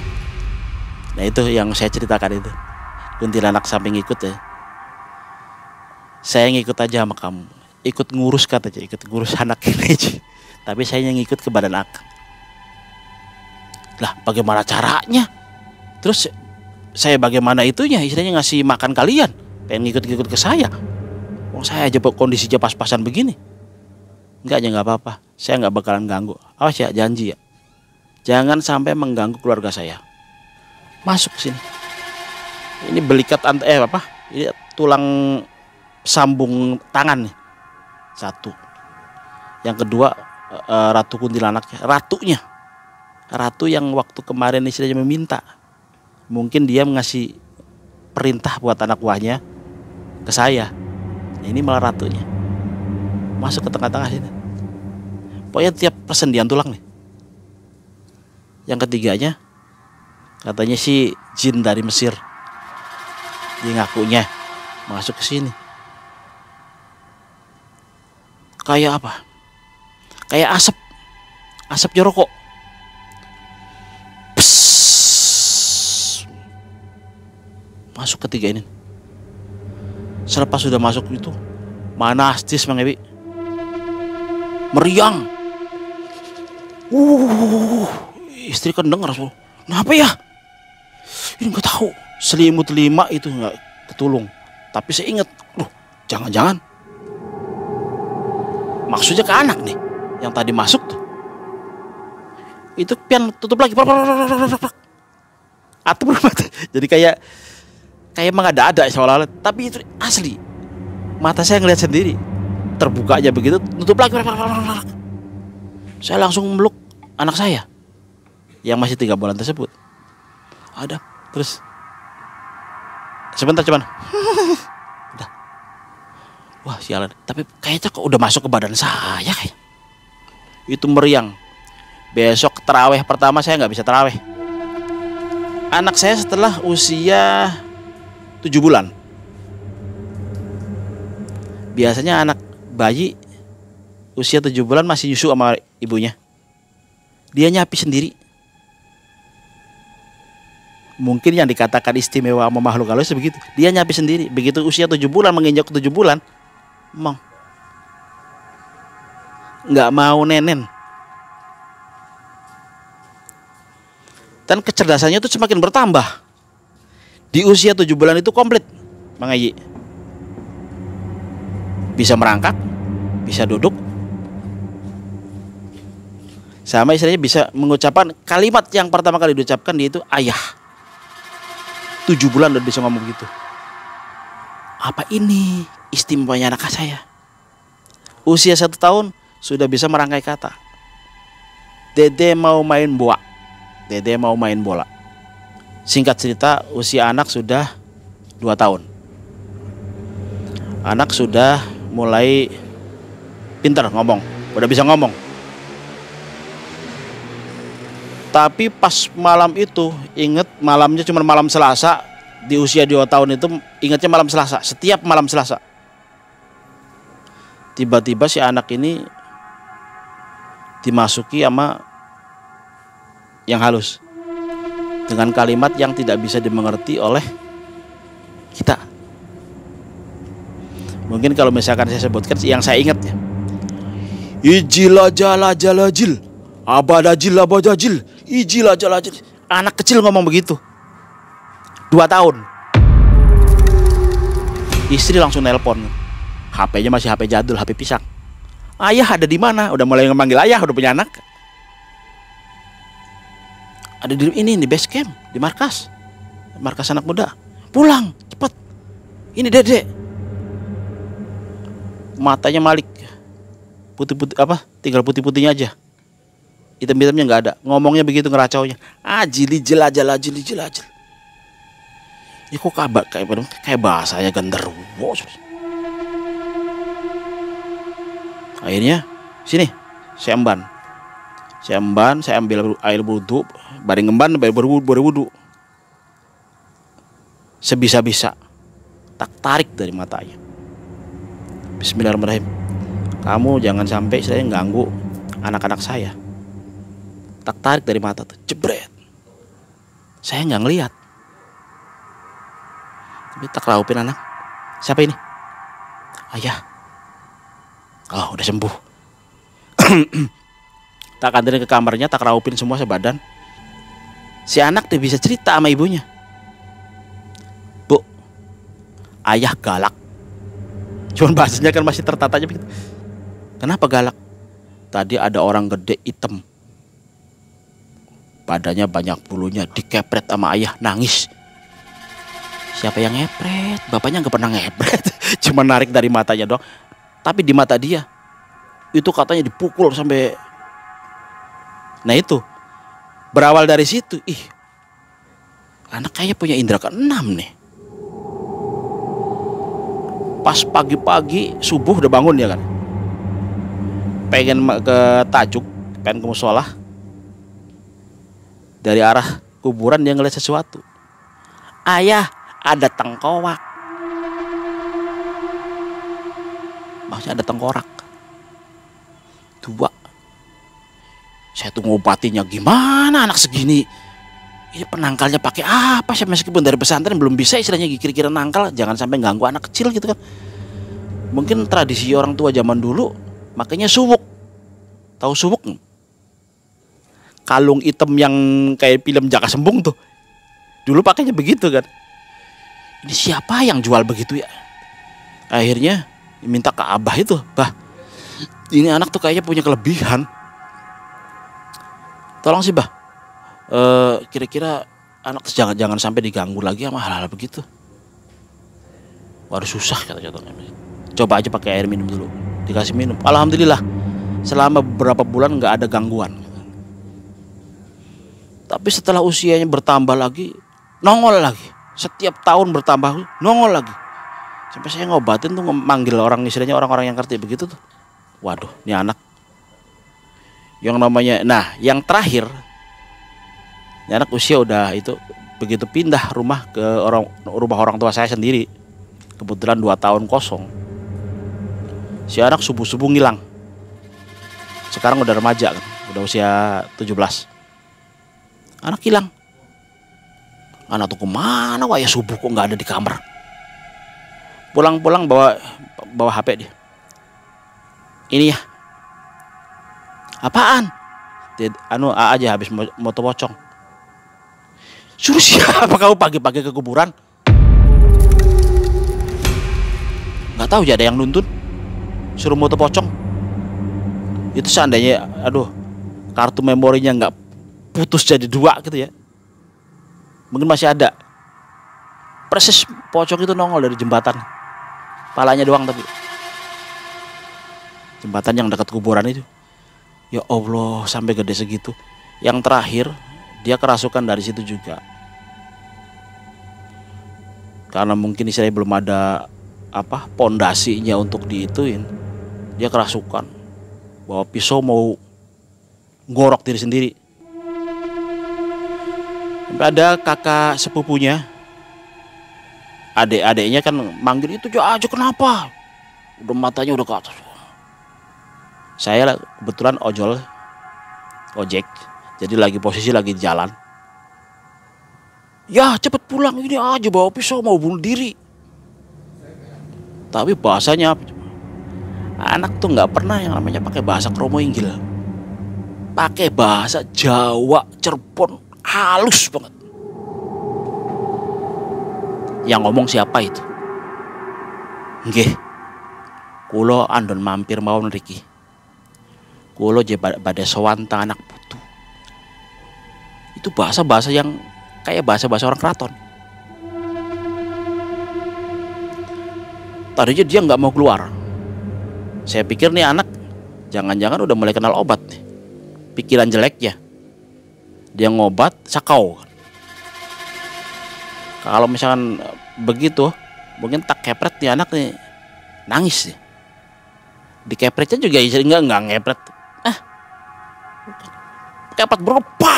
nah itu yang saya ceritakan itu, kuntilanak samping ikut ya. Saya ngikut aja sama kamu, ikut ngurus katanya, ikut ngurus anak ini aja. Tapi saya yang ngikut ke badan akang. Lah bagaimana caranya? Terus saya bagaimana itunya, istilahnya ngasih makan kalian, pengen ngikut-ngikut ke saya. Wong saya aja kondisinya pas-pasan begini. Enggaknya nggak apa-apa, saya nggak bakalan ganggu. Awas ya, janji ya, jangan sampai mengganggu keluarga saya. Masuk ke sini. Ini belikat ini tulang sambung tangan nih. 1. Yang kedua ratu kuntilanaknya, ratu yang waktu kemarin istilahnya meminta. Mungkin dia ngasih perintah buat anak buahnya ke saya. Ini malah ratunya. Masuk ke tengah-tengah sini. Pokoknya tiap persendian tulang nih. Yang ketiganya katanya si jin dari Mesir. Dia ngakunya masuk ke sini. Kayak apa? Kayak asap jorokok. Masuk ketiga ini. Selepas sudah masuk itu, manastis Mang Ebi. Meriang. Istri kan dengar, kenapa ya? Ini nggak tahu. Selimut 5 itu nggak ketulung. Tapi saya ingat, jangan-jangan maksudnya ke anak nih, yang tadi masuk tuh. Itu pian tutup lagi. Atau bermata. Jadi kayak mengada-ada seolah-olah. Tapi itu asli. Mata saya ngeliat sendiri. Terbuka aja begitu, tutup lagi. Saya langsung meluk anak saya yang masih 3 bulan tersebut. Ada terus sebentar cuman udah. Wah sialan. Tapi kayaknya kok udah masuk ke badan saya kayak. Itu meriang. Besok terawih pertama saya nggak bisa terawih. Anak saya setelah usia 7 bulan. Biasanya anak bayi usia 7 bulan masih nyusu sama ibunya. Dia nyapi sendiri. Mungkin yang dikatakan istimewa sama makhluk halus begitu. Dia nyapi sendiri. Begitu usia 7 bulan menginjak 7 bulan, emang nggak mau nenen. Dan kecerdasannya itu semakin bertambah. Di usia 7 bulan itu komplit, Mang Ayi. Bisa merangkak, bisa duduk, sama istilahnya bisa mengucapkan kalimat yang pertama kali diucapkan dia itu ayah. 7 bulan udah bisa ngomong gitu. Apa ini istimewanya anak saya? Usia 1 tahun sudah bisa merangkai kata. Dede mau main bola. Dede mau main bola. Singkat cerita, usia anak sudah 2 tahun. Anak sudah mulai pintar ngomong, udah bisa ngomong. Tapi pas malam itu, inget malamnya cuma malam Selasa. Di usia 2 tahun itu ingatnya malam Selasa, setiap malam Selasa. Tiba-tiba si anak ini dimasuki sama yang halus dengan kalimat yang tidak bisa dimengerti oleh kita. Mungkin kalau misalkan saya sebutkan yang saya ingat ya, Ijilajalajalajil, abadajil abadajil, ijilajalajalajil. Anak kecil ngomong begitu, 2 tahun. Istri langsung nelpon, HP-nya masih HP jadul, HP pisang. Ayah ada di mana? Udah mulai memanggil ayah, udah punya anak. Ada di ini, di base camp, di markas anak muda. Pulang cepet, ini Dede. Matanya Malik, putih-putih apa? Tinggal putih-putihnya aja, hitam-hitamnya nggak ada. Ngomongnya begitu ngeracaunya. Jili jelajal. Ini kok kayak bahasanya genderuwo. Akhirnya sini saya emban, saya ambil air wudhu, baring emban berwudhu. Sebisa-bisa tak tarik dari matanya. Bismillahirrahmanirrahim. Kamu jangan sampai saya ganggu anak-anak saya. Tak tarik dari mata tuh, jebret. Saya nggak ngelihat. Tapi tak raupin anak. Siapa ini? Ayah. Oh, udah sembuh. Tak anterin ke kamarnya, tak raupin semua sebadan. Si anak dia bisa cerita sama ibunya. Bu, ayah galak. Cuman bahasanya kan masih tertatanya begitu. Kenapa galak? Tadi ada orang gede hitam, badannya banyak bulunya, dikepret sama ayah, nangis. Siapa yang ngepret? Bapaknya nggak pernah ngepret. Cuma narik dari matanya doang. Tapi di mata dia itu katanya dipukul sampai. Nah itu berawal dari situ. Anak kayaknya punya indera keenam nih. Pas pagi-pagi subuh udah bangun ya kan, pengen ke tajuk, pengen ke musola. Dari arah kuburan dia ngeliat sesuatu. Ayah, ada tengkorak. Maksudnya ada tengkorak 2. Saya tuh ngobatinya gimana anak segini. Ini penangkalnya pakai apa sih? Meskipun dari pesantren belum bisa istilahnya kira-kira nangkal. Jangan sampai ganggu anak kecil gitu kan. Mungkin tradisi orang tua zaman dulu makanya suwuk. Tahu suwuk? Kalung hitam yang kayak film Jaka Sembung tuh. Dulu pakainya begitu kan. Ini siapa yang jual begitu ya? Akhirnya minta ke abah itu, bah, ini anak tuh kayaknya punya kelebihan. Tolong sih bah, kira-kira anak jangan sampai diganggu lagi sama hal-hal begitu. Waduh susah kata contohnya. Coba aja pakai air minum dulu, dikasih minum. Alhamdulillah, selama beberapa bulan nggak ada gangguan. Tapi setelah usianya bertambah lagi, nongol lagi. Setiap tahun bertambah, nongol lagi. Sampai saya ngobatin tuh manggil orang, istilahnya orang-orang yang ngerti begitu tuh. Waduh, ini anak yang namanya, nah yang terakhir, ini anak usia udah itu begitu pindah rumah ke rumah orang tua saya sendiri. Kebetulan 2 tahun kosong. Si anak subuh-subuh ngilang. Sekarang udah remaja kan, udah usia 17. Anak hilang. Anak tuh kemana? Wah ya subuh kok nggak ada di kamar. Pulang-pulang bawa HP dia. Ini ya. Apaan? Aja habis moto pocong. Suruh siapa kamu pagi-pagi ke kuburan? Nggak tahu ya ada yang nuntun. Suruh moto pocong. Itu seandainya, kartu memorinya nggak putus jadi 2 gitu ya. Mungkin masih ada. Persis pocong itu nongol dari jembatan. Palanya doang tapi. Jembatan yang dekat kuburan itu. Ya Allah, sampai gede segitu. Yang terakhir dia kerasukan dari situ juga. Karena mungkin istilahnya belum ada pondasinya untuk diituin. Dia kerasukan. Bawa pisau mau ngorok diri sendiri. Sampai ada kakak sepupunya, adik-adiknya kan manggil, itu aja kenapa? Udah matanya udah ke atas. Saya kebetulan ojek, jadi posisi lagi di jalan. Ya cepet pulang, ini aja bawa pisau mau bunuh diri. Tapi bahasanya anak tuh nggak pernah yang namanya pakai bahasa Kromo Inggil, pakai bahasa Jawa Cirebon halus banget. Yang ngomong siapa itu? Nggih, kulo andon mampir mawon nriki. Kulo je badhe sowan teng anak putu. Itu bahasa-bahasa yang kayak bahasa-bahasa orang keraton. Tadinya dia nggak mau keluar. Saya pikir nih anak jangan-jangan udah mulai kenal obat nih. Pikiran jeleknya. Dia ngobat sakau. Kalau misalkan begitu, mungkin tak kepret nih anak nih nangis nih. Dikepretnya juga nggak ngepret. Kepret berapa?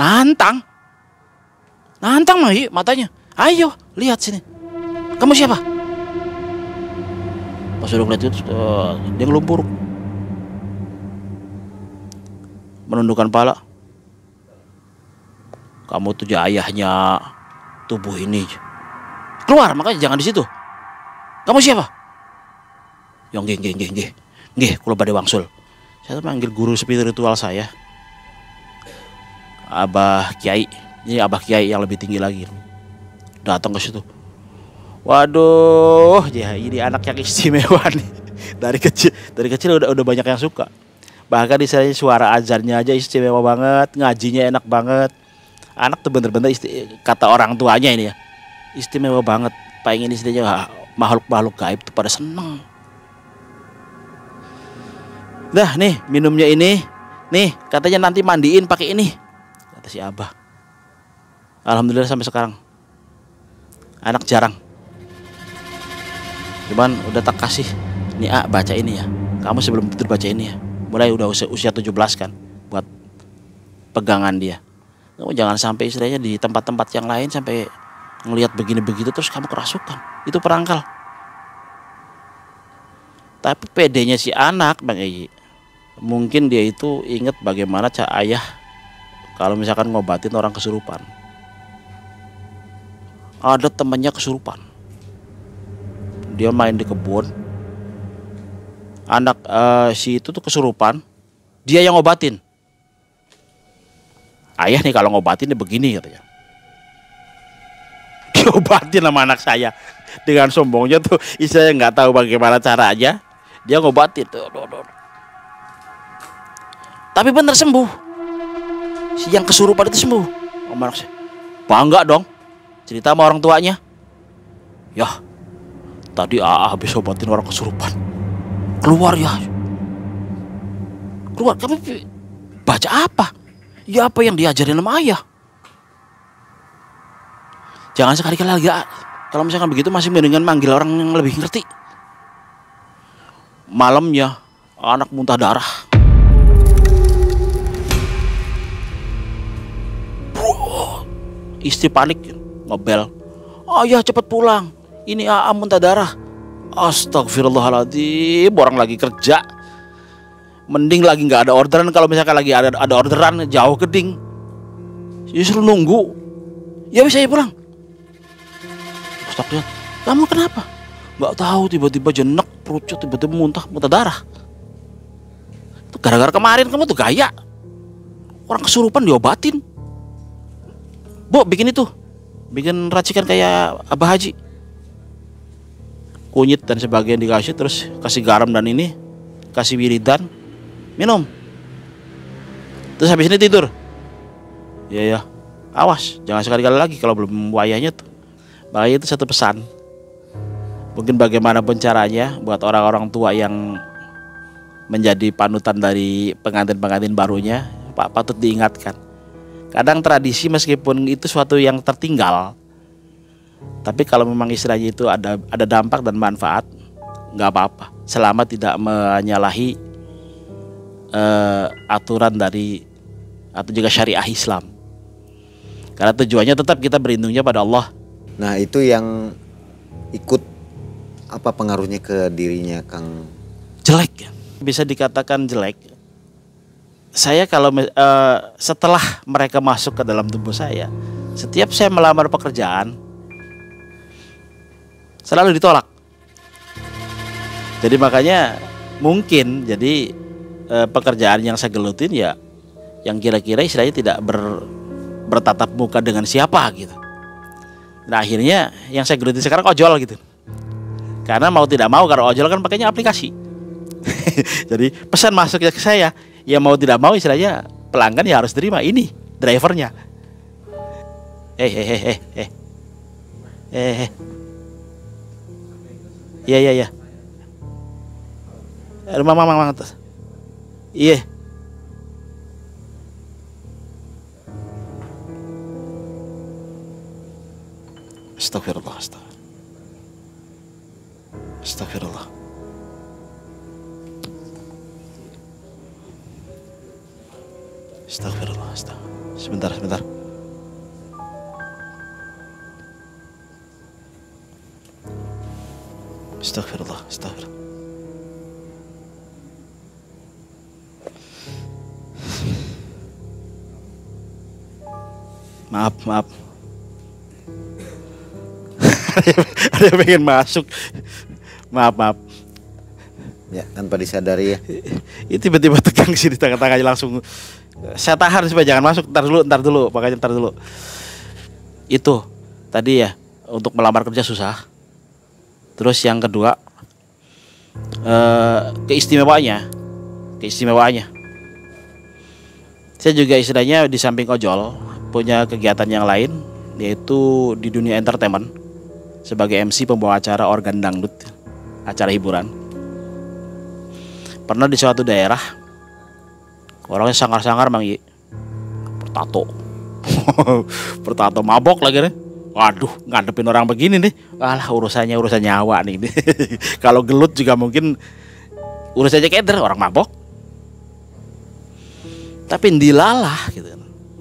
Nantang matanya. Ayo lihat sini. Kamu siapa? Pas udah ngeliat itu dia ngelumpur, menundukkan pala. Kamu tuh ayahnya tubuh ini. Keluar, makanya jangan di situ. Kamu siapa? Yang nggih, kula badhe wangsul. Saya manggil guru spiritual saya, Abah Kiai. Ini Abah Kiai yang lebih tinggi lagi. Datang ke situ. Waduh, ya ini anak yang istimewa nih. Dari kecil udah banyak yang suka. Bahkan istilahnya suara azannya aja istimewa banget, ngajinya enak banget. Anak tuh bener-bener kata orang tuanya ini ya, istimewa banget. Pengen istilahnya makhluk-makhluk gaib tuh pada seneng. Dah nih minumnya ini, nih katanya nanti mandiin pakai ini, kata si Abah. Alhamdulillah sampai sekarang anak jarang. Cuman udah tak kasih, nih baca ini ya. Kamu sebelum tidur baca ini ya. Mulai udah usia 17 kan, buat pegangan dia. Kamu jangan sampai istilahnya di tempat-tempat yang lain sampai ngelihat begini-begitu terus kamu kerasukan. Itu perangkal. Tapi pedenya si anak Bang Egy, mungkin dia itu ingat bagaimana ayah kalau misalkan ngobatin orang kesurupan. Ada temannya kesurupan, dia main di kebun. Anak si itu tuh kesurupan, dia yang ngobatin. Ayah nih kalau ngobatin dia begini katanya. Diobatin sama anak saya dengan sombongnya tuh, istilahnya nggak tahu bagaimana caranya. Dia ngobatin tuh. Tapi bener sembuh. Si yang kesurupan itu sembuh. Om anak saya bangga dong, cerita sama orang tuanya. Ya, tadi habis obatin orang kesurupan. Keluar ya. Keluar, kamu baca apa? Ya apa yang diajarin sama ayah. Jangan sekali-kali lagi. Kalau misalkan begitu masih mendingan manggil orang yang lebih ngerti. Malamnya anak muntah darah. Istri panik, ngebel. Ayah cepet pulang. Ini muntah darah. Astagfirullahaladzim, orang lagi kerja. Mending lagi nggak ada orderan. Kalau misalkan lagi ada orderan jauh geding, justru nunggu. Ya bisa ya pulang. Ustaz, kamu kenapa? Nggak tahu, tiba-tiba jenek perutnya, tiba-tiba muntah darah. Itu gara-gara kemarin kamu tuh gaya. Orang kesurupan diobatin. Bu, bikin itu. Bikin racikan kayak Abah Haji. Kunyit dan sebagian dikasih, terus kasih garam dan ini, kasih wiridan, minum. Terus habis ini tidur. Ya, awas, jangan sekali-kali lagi kalau belum wayahnya tuh. Makanya itu satu pesan. Mungkin bagaimanapun caranya buat orang-orang tua yang menjadi panutan dari pengantin-pengantin barunya, Pak patut diingatkan. Kadang tradisi meskipun itu suatu yang tertinggal, tapi kalau memang istilahnya itu ada dampak dan manfaat, nggak apa-apa, selama tidak menyalahi aturan dari atau juga syariah Islam. Karena tujuannya tetap kita berlindungnya pada Allah. Nah itu yang ikut apa pengaruhnya ke dirinya Kang? Jelek, bisa dikatakan jelek. Saya kalau setelah mereka masuk ke dalam tubuh saya, setiap saya melamar pekerjaan selalu ditolak. Jadi makanya mungkin jadi pekerjaan yang saya gelutin ya yang kira-kira istilahnya tidak bertatap muka dengan siapa gitu. Nah akhirnya yang saya gelutin sekarang ojol gitu. Karena mau tidak mau, kalau ojol kan pakainya aplikasi. Jadi pesan masuknya ke saya, ya mau tidak mau istilahnya pelanggan ya harus terima, ini drivernya. Iya. Rumah mamang atas. Iya. Astagfirullah. Astagfirullah. Astagfirullah. Sebentar. Astagfirullah. Maaf. Ada yang pengen masuk. Maaf. Ya, tanpa disadari ya. Itu tiba-tiba tegang sih di tengah-tengahnya langsung. Saya tahan supaya jangan masuk. Ntar dulu. Makanya ntar dulu. Itu tadi ya, untuk melamar kerja susah. Terus yang kedua, keistimewaannya. Saya juga istilahnya di samping ojol punya kegiatan yang lain, yaitu di dunia entertainment sebagai MC pembawa acara organ dangdut, acara hiburan. Pernah di suatu daerah orangnya sangar-sangar Bang Yi, bertato mabok lagi nih. Waduh, ngadepin orang begini nih, alah urusan nyawa nih. Kalau gelut juga mungkin urusannya keder, orang mabok. Tapi ndilalah gitu.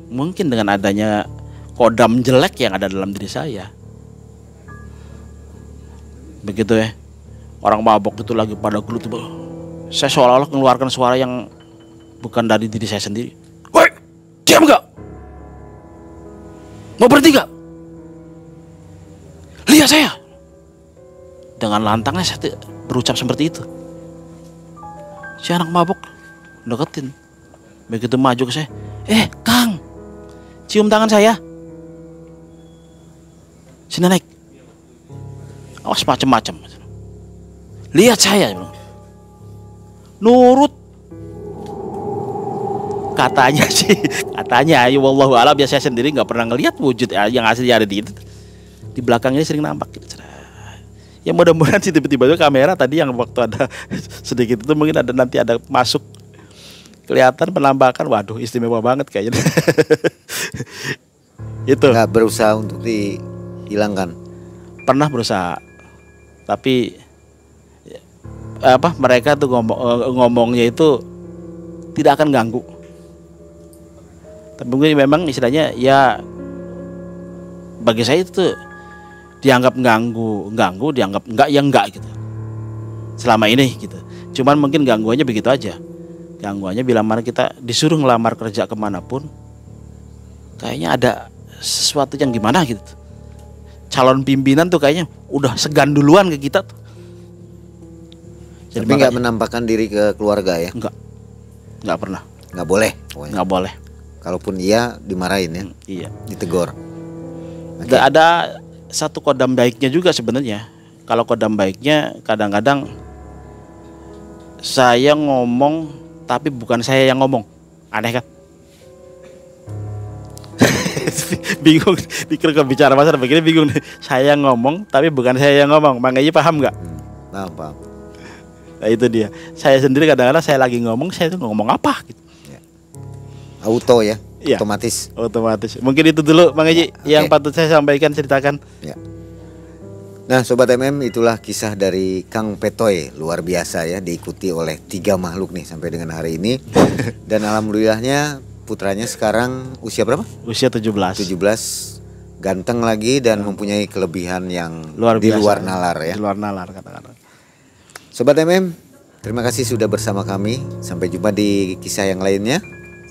Mungkin dengan adanya kodam jelek yang ada dalam diri saya. Begitu ya. Orang mabok itu lagi pada gelut. Saya seolah-olah mengeluarkan suara yang bukan dari diri saya sendiri. Woi, diam gak? Mau berhenti gak? Lihat saya. Dengan lantangnya saya berucap seperti itu. Si anak mabok deketin. Begitu maju ke saya, Kang, cium tangan saya. Sini naik. Awas macem-macem. Lihat saya. Nurut. Katanya ya wallahu a'lam, biasa saya sendiri nggak pernah ngelihat wujud yang asli ada di itu. Di belakangnya sering nampak gitu. Ya mudah-mudahan sih tiba-tiba itu kamera tadi yang waktu ada sedikit itu mungkin ada nanti ada masuk kelihatan penampakan, waduh istimewa banget kayaknya. Itu. Nggak berusaha untuk dihilangkan. Pernah berusaha, tapi mereka tuh ngomongnya itu tidak akan ganggu. Tapi mungkin memang istilahnya ya bagi saya itu dianggap ganggu, dianggap enggak gitu. Selama ini gitu. Cuman mungkin gangguannya begitu aja. Gangguannya bila mana kita disuruh ngelamar kerja kemanapun, kayaknya ada sesuatu yang gimana gitu. Calon pimpinan tuh kayaknya udah segan duluan ke kita tuh. Tapi nggak menampakkan diri ke keluarga ya? Nggak pernah. Nggak boleh. Pokoknya. Nggak boleh. Kalaupun iya dimarahin ya? Iya. Ditegur. Okay. Ada satu kodam baiknya juga sebenarnya. Kalau kodam baiknya kadang-kadang saya ngomong tapi bukan saya yang ngomong. Aneh kan? Bingung. Pikir bicara masalah begini bingung. Saya ngomong tapi bukan saya yang ngomong. Mang Eji paham nggak? Paham. Nah, itu dia. Saya sendiri kadang-kadang saya lagi ngomong, saya tuh ngomong apa gitu. Auto ya, Iya. otomatis. Mungkin itu dulu Bang Eji Ya, yang oke. patut saya sampaikan, ceritakan. Ya. Nah, Sobat MM, itulah kisah dari Kang Petoy, luar biasa ya, diikuti oleh 3 makhluk nih sampai dengan hari ini. Dan alhamdulillahnya putranya sekarang usia berapa? Usia 17. 17, ganteng lagi dan mempunyai kelebihan yang Luar di biasa. luar nalar ya. Di luar nalar kata-kata. Sobat MM, terima kasih sudah bersama kami. Sampai jumpa di kisah yang lainnya.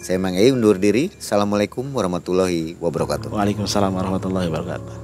Saya Mang Ei undur diri. Assalamualaikum warahmatullahi wabarakatuh. Waalaikumsalam warahmatullahi wabarakatuh.